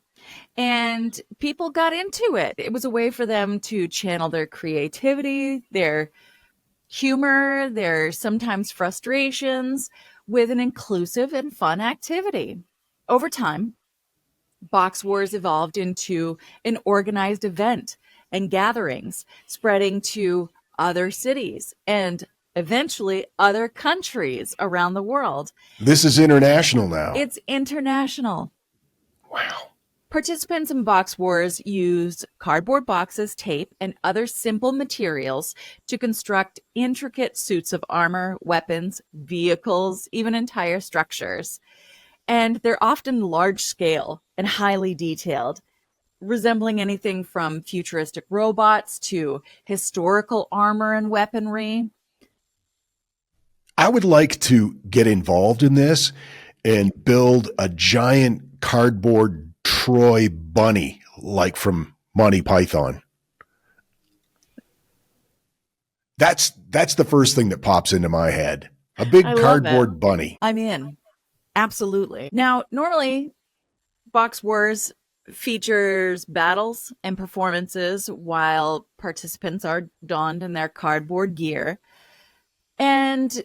And people got into it. It was a way for them to channel their creativity, their humor, their sometimes frustrations with an inclusive and fun activity. Over time, Box Wars evolved into an organized event and gatherings, spreading to other cities and eventually other countries around the world. This is international now. It's international. Wow. Participants in Box Wars used cardboard boxes, tape, and other simple materials to construct intricate suits of armor, weapons, vehicles, even entire structures. And they're often large scale and highly detailed, resembling anything from futuristic robots to historical armor and weaponry. I would like to get involved in this and build a giant cardboard Troy bunny, like from Monty Python. That's the first thing that pops into my head. A big cardboard bunny. I'm in. Absolutely. Now, normally, Box Wars features battles and performances while participants are donned in their cardboard gear. And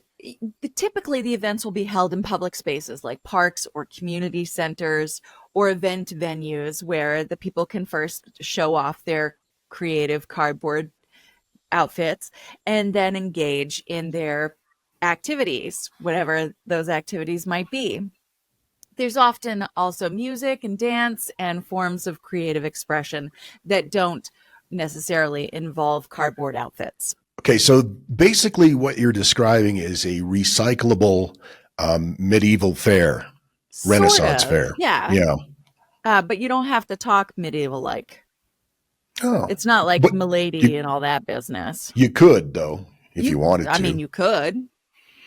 typically the events will be held in public spaces like parks or community centers or event venues where the people can first show off their creative cardboard outfits and then engage in their activities, whatever those activities might be. There's often also music and dance and forms of creative expression that don't necessarily involve cardboard outfits. Okay, so basically what you're describing is a recyclable medieval fair, Renaissance fair. Yeah. Yeah. But you don't have to talk medieval-like. Oh. It's not like Milady and all that business. You could, though, if you wanted to. I mean, you could.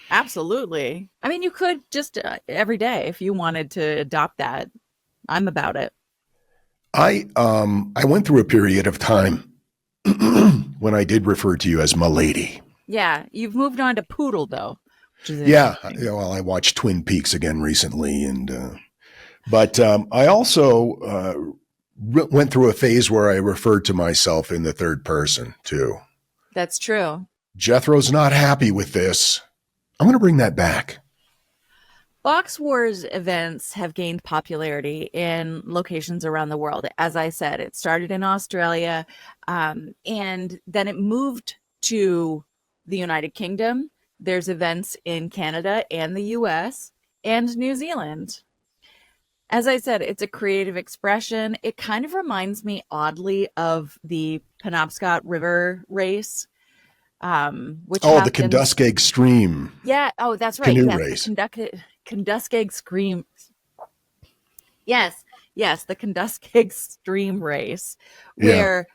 Absolutely. I mean, you could just every day if you wanted to adopt that. I'm about it. I went through a period of time when I did refer to you as Milady. Yeah, you've moved on to Poodle, though. Yeah, well, I watched Twin Peaks again recently, and but I also went through a phase where I referred to myself in the third person too. That's true. Jethro's not happy with this. I'm going to bring that back. Box Wars events have gained popularity in locations around the world. As I said, it started in Australia, and then it moved to the United Kingdom. There's events in Canada and the US and New Zealand. As I said, it's a creative expression. It kind of reminds me oddly of the Penobscot River race. Which the Kenduskeag Stream. Yeah. Oh, that's right. Canoe yes, race. Kenduskeag Stream. Yes, the Kenduskeag Stream race, where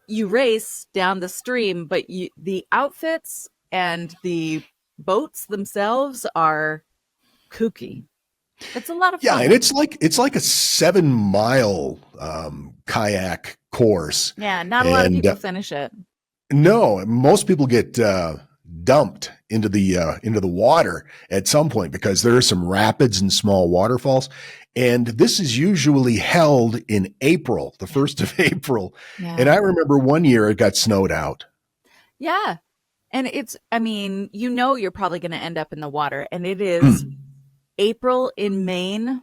you race down the stream, but the outfits and the boats themselves are kooky. It's a lot of fun. Yeah, and it's like a 7-mile kayak course. Yeah, not a lot of people finish it. No, most people get dumped into the water at some point, because there are some rapids and small waterfalls. And this is usually held in April, the 1st of April. Yeah. And I remember one year it got snowed out. Yeah. And you're probably going to end up in the water. And it is April in Maine.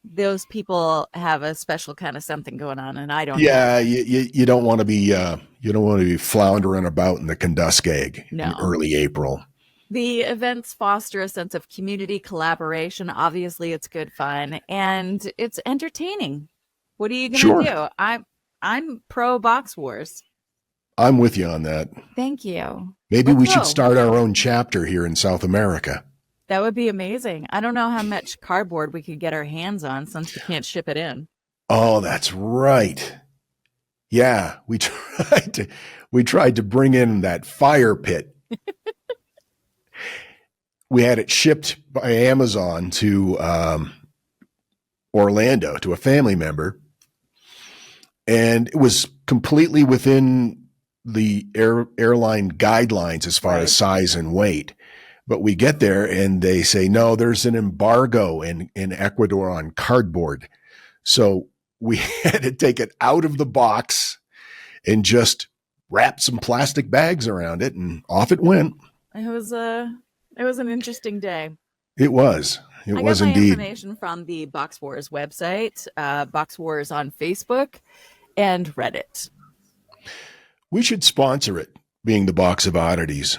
Those people have a special kind of something going on, and I don't know. You don't want to be floundering about in the Kentuskegee in early April. The events foster a sense of community collaboration. Obviously, it's good fun, and it's entertaining. What are you going to do? I'm pro Box Wars. I'm with you on that. Thank you. Maybe we should start our own chapter here in South America. That would be amazing. I don't know how much cardboard we could get our hands on since we can't ship it in. Oh, that's right. Yeah, we tried to bring in that fire pit. We had it shipped by Amazon to Orlando to a family member, and it was completely within the airline guidelines as far as size and weight. But we get there and they say, no, there's an embargo in Ecuador on cardboard. So we had to take it out of the box and just wrap some plastic bags around it, and off it went. It was an interesting day. It was. It was indeed. I got my indeed. information from the Box Wars website, Box Wars on Facebook, and Reddit. We should sponsor it, being the Box of Oddities.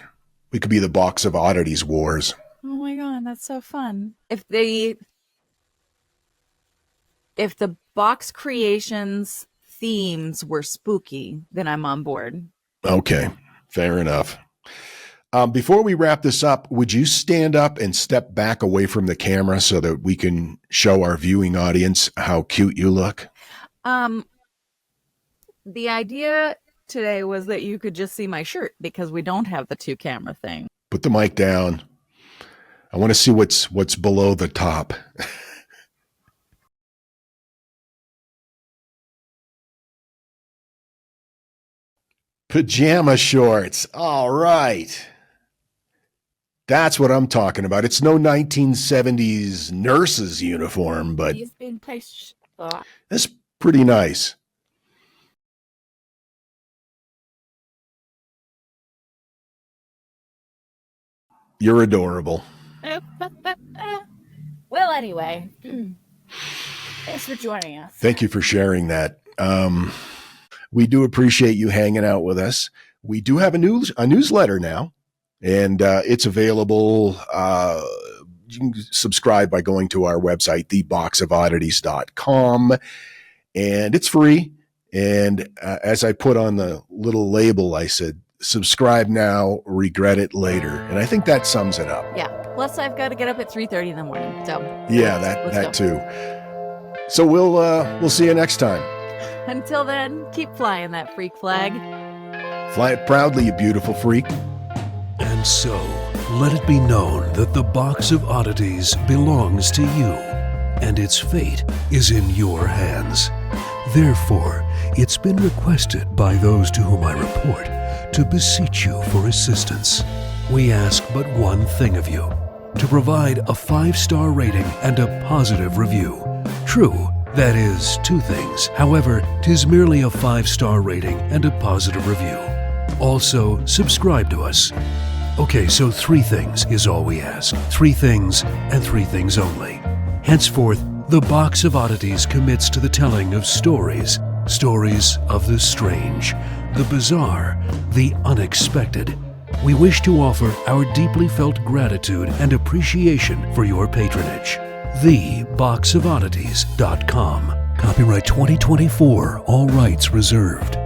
We could be the Box of Oddities Wars. Oh my God, that's so fun. If the box creations themes were spooky, then I'm on board. Okay, fair enough. Before we wrap this up, would you stand up and step back away from the camera so that we can show our viewing audience how cute you look? The idea today was that you could just see my shirt because we don't have the 2-camera thing. Put the mic down. I want to see what's below the top. Pajama shorts. All right. That's what I'm talking about. It's no 1970s nurse's uniform, but that's pretty nice. You're adorable. Well, anyway, thanks for joining us. Thank you for sharing that. We do appreciate you hanging out with us. We do have a newsletter now, and it's available. You can subscribe by going to our website, theboxofoddities.com, and it's free. And as I put on the little label, I said, subscribe now, regret it later. And I think that sums it up. Yeah. Plus, I've got to get up at 3:30 in the morning. So yeah, that too. So we'll see you next time. Until then, keep flying that freak flag. Fly it proudly, you beautiful freak. And so, let it be known that the Box of Oddities belongs to you, and its fate is in your hands. Therefore, it's been requested by those to whom I report to beseech you for assistance. We ask but one thing of you, to provide a 5-star rating and a positive review. True, that is 2 things. However, 'tis merely a 5-star rating and a positive review. Also, subscribe to us. Okay, so 3 things is all we ask. 3 things and 3 things only. Henceforth, the Box of Oddities commits to the telling of stories. Stories of the strange, the bizarre, the unexpected. We wish to offer our deeply felt gratitude and appreciation for your patronage. TheBoxOfOddities.com. Copyright 2024, all rights reserved.